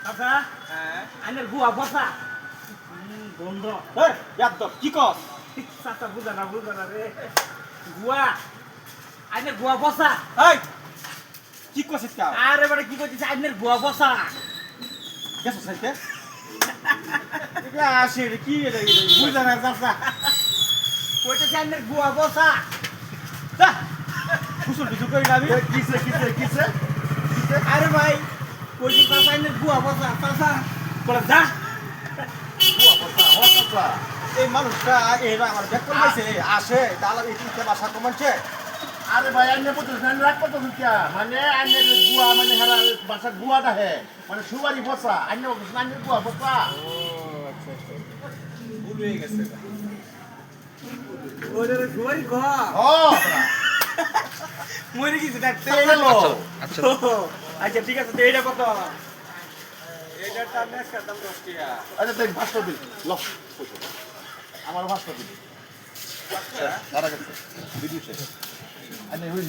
চাচা আইনের গুয়া বসা বন্ধ কি কস চাচা বুঝা না রে গুয়া আইনের গুয়া বসা এই কি কছিস কা আরে বেটা কি করছিস আইনের গুয়া বসা গেছস সাইতে এটা আসে রে কি রে বুঝা না চাচা কইতেছে আইনের গুয়া বসা কুসুল বিসুল করি না আমি কিসে আরে ভাই কইছিস চাচা আইনের গুয়া বসা চাচা বলে যা এই মানুষটা এরা আমার ব্যাক করে গেছে আসে তাহলে এই তিনটে বাসা কমাচ্ছে আরে ভাই আন্নে বুঝছেন রাগ কত কিয়া মানে আন্নের গুয়া মানে হারা বাসা গুয়াটা হে মানে সুবারি বসা আন্নে বুঝছেন আন্নের গুয়া বসা ভুল হয়ে গেছে ওরে গুয়ারি গো ও মরে গেছে ডাক্তার তেলো আচ্ছা আচ্ছা ঠিক আছে তো এইটা কত এইটার দাম একটা দাম 10 টাকা আচ্ছা দেখ ভাস্কর দিন লক আমার ভাস্কর দিন দাঁড়া গেছে বিদ্যুৎ আন্নে ওই